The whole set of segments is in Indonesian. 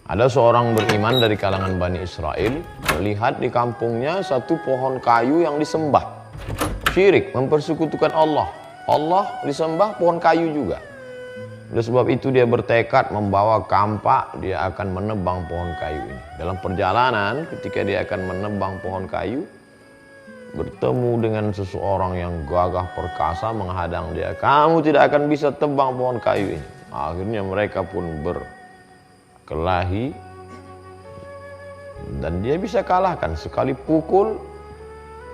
Ada seorang beriman dari kalangan Bani Israel melihat di kampungnya satu pohon kayu yang disembah. Syirik, mempersekutukan Allah. Allah disembah, pohon kayu juga. Oleh sebab itu dia bertekad membawa kampak, dia akan menebang pohon kayu ini. Dalam perjalanan ketika dia akan menebang pohon kayu, bertemu dengan seseorang yang gagah perkasa menghadang dia. Kamu tidak akan bisa tebang pohon kayu ini. Akhirnya mereka pun berkelahi dan dia bisa kalahkan. Sekali pukul,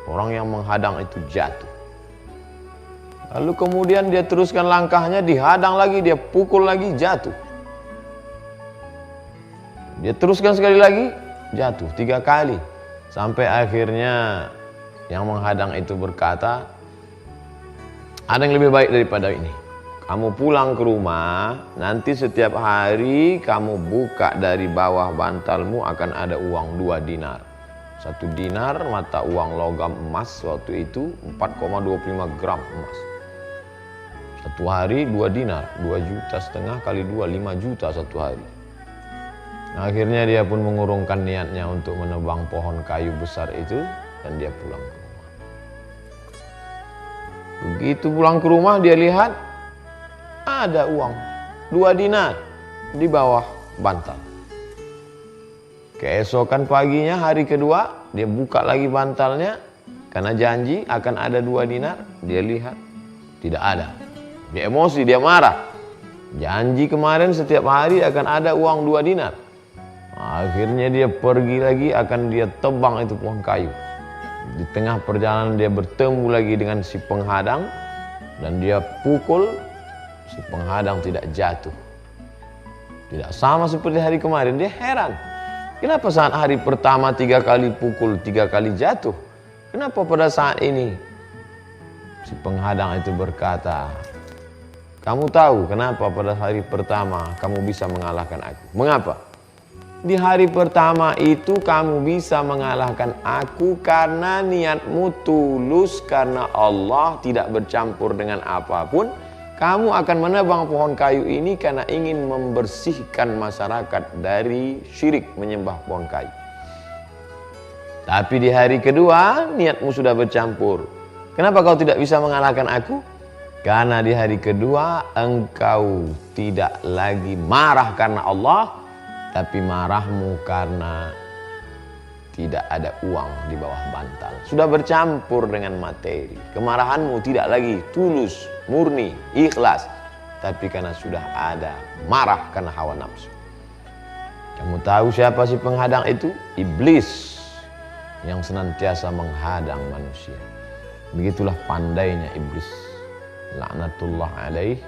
orang yang menghadang itu jatuh. Lalu kemudian dia teruskan langkahnya, dihadang lagi, dia pukul lagi, jatuh. Dia teruskan sekali lagi, jatuh 3 kali. Sampai akhirnya yang menghadang itu berkata, ada yang lebih baik daripada ini. Kamu pulang ke rumah, nanti setiap hari kamu buka dari bawah bantalmu akan ada uang 2 dinar. 1 dinar mata uang logam emas waktu itu 4,25 gram emas. Satu hari 2 dinar, 2,5 juta kali 2, 5 juta satu hari. Akhirnya dia pun mengurungkan niatnya untuk menebang pohon kayu besar itu dan dia pulang ke rumah. Begitu pulang ke rumah dia lihat ada uang 2 dinar di bawah bantal. Keesokan paginya hari kedua dia buka lagi bantalnya karena janji akan ada 2 dinar. Dia lihat tidak ada. Dia emosi, dia marah. Janji kemarin setiap hari akan ada uang 2 dinar. Akhirnya dia pergi lagi, akan dia tebang itu pohon kayu. Di tengah perjalanan dia bertemu lagi dengan si penghadang dan dia pukul, si penghadang tidak jatuh. Tidak sama seperti hari kemarin. Dia heran, kenapa saat hari pertama 3 kali pukul, 3 kali jatuh? Kenapa pada saat ini? Si penghadang itu berkata, kamu tahu kenapa pada hari pertama kamu bisa mengalahkan aku? Mengapa? Di hari pertama itu kamu bisa mengalahkan aku karena niatmu tulus, karena Allah tidak bercampur dengan apapun. Kamu akan menebang pohon kayu ini karena ingin membersihkan masyarakat dari syirik menyembah pohon kayu. Tapi di hari kedua niatmu sudah bercampur. Kenapa kau tidak bisa mengalahkan aku? Karena di hari kedua engkau tidak lagi marah karena Allah, tapi marahmu karena tidak ada uang di bawah bantal. Sudah bercampur dengan materi. Kemarahanmu tidak lagi tulus, murni, ikhlas, tapi karena sudah ada marah karena hawa nafsu. Kamu tahu siapa si penghadang itu? Iblis yang senantiasa menghadang manusia. Begitulah pandainya iblis. Laknatullah alaih.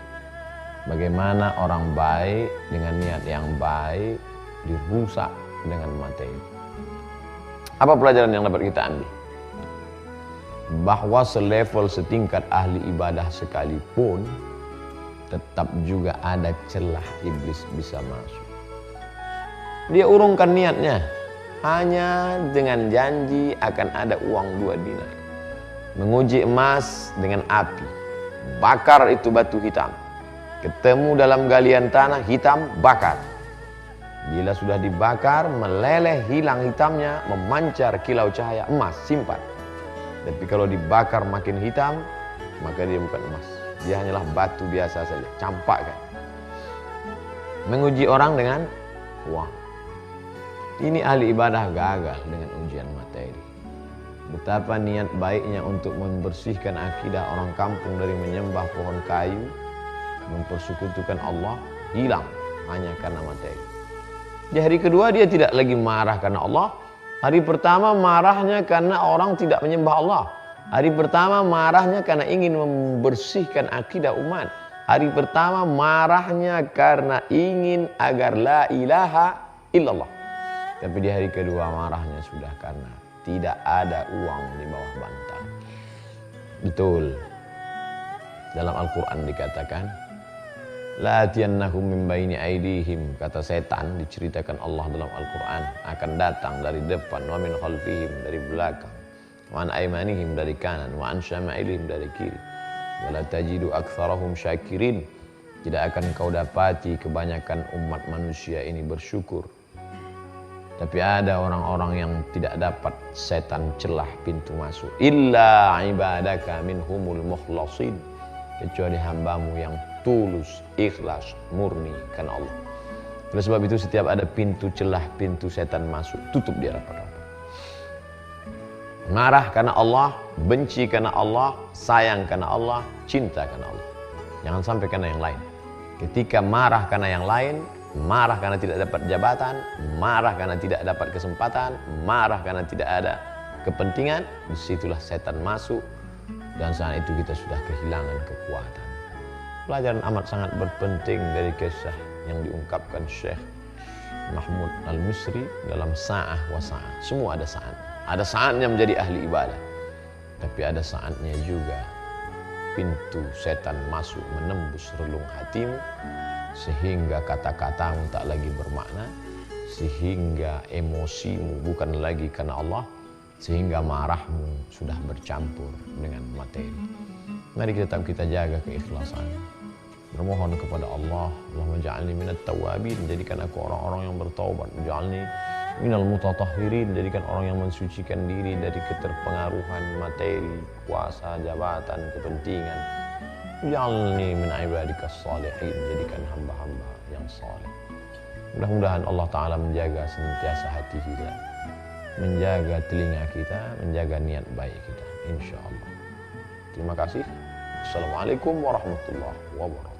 Bagaimana orang baik dengan niat yang baik dirusak dengan materi. Apa pelajaran yang dapat kita ambil? Bahwa selevel setingkat ahli ibadah sekalipun tetap juga ada celah iblis bisa masuk. Dia urungkan niatnya hanya dengan janji akan ada uang 2 dinar. Menguji emas dengan api, bakar itu batu hitam. Ketemu dalam galian tanah hitam, bakar. Bila sudah dibakar, meleleh, hilang hitamnya, memancar kilau cahaya emas, simpan. Tapi kalau dibakar makin hitam, maka dia bukan emas. Dia hanyalah batu biasa saja, campakkan. Menguji orang dengan uang. Ini ahli ibadah gagal dengan ujian materi. Betapa niat baiknya untuk membersihkan akidah orang kampung dari menyembah pohon kayu, mempersekutukan Allah, hilang hanya karena materi. Di hari kedua dia tidak lagi marah karena Allah. Hari pertama marahnya karena orang tidak menyembah Allah. Hari pertama marahnya karena ingin membersihkan akidah umat. Hari pertama marahnya karena ingin agar la ilaha illallah. Tapi di hari kedua marahnya sudah karena tidak ada uang di bawah bantal. Betul. Dalam Al-Quran dikatakan, la atiyannahum min baini aydihim, kata setan diceritakan Allah dalam Al-Quran, akan datang dari depan, wa min khalfihim, dari belakang, wa an aymanihim, dari kanan, wa an syama'ilihim, dari kiri, wa la tajidu aktsarahum syakirin, tidak akan kau dapati kebanyakan umat manusia ini bersyukur. Tapi ada orang-orang yang tidak dapat setan celah pintu masuk. Illa ibadaka minhumul mukhlasin. Kecuali hambamu yang tulus, ikhlas, murni karena Allah. Oleh sebab itu setiap ada pintu celah, pintu setan masuk, tutup dia rapat-rapat. Marah karena Allah, benci karena Allah, sayang karena Allah, cinta karena Allah. Jangan sampai karena yang lain. Ketika marah karena yang lain, marah karena tidak dapat jabatan, marah karena tidak dapat kesempatan, marah karena tidak ada kepentingan, disitulah setan masuk dan saat itu kita sudah kehilangan kekuatan. Pelajaran amat sangat berpenting dari kisah yang diungkapkan Syekh Mahmud Al-Misri dalam Sa'ah wa Sa'ah. Semua ada saat. Ada saatnya menjadi ahli ibadah, tapi ada saatnya juga pintu setan masuk menembus relung hatimu sehingga kata-katamu tak lagi bermakna, sehingga emosimu bukan lagi karena Allah, sehingga marahmu sudah bercampur dengan materi. Mari kita jaga keikhlasan. Bermohon kepada Allah, Allahumma ja'alni minat tawabin, jadikan aku orang-orang yang bertaubat. Ja'alni minal mutatahhirin, jadikan orang yang mensucikan diri dari keterpengaruhan materi, kuasa, jabatan, kepentingan. Ja'alni min ibadikas salihin, jadikan hamba-hamba yang saleh. Mudah-mudahan Allah Ta'ala menjaga senantiasa hati kita, menjaga telinga kita, menjaga niat baik kita, insya Allah. Terima kasih. Assalamualaikum warahmatullahi wabarakatuh.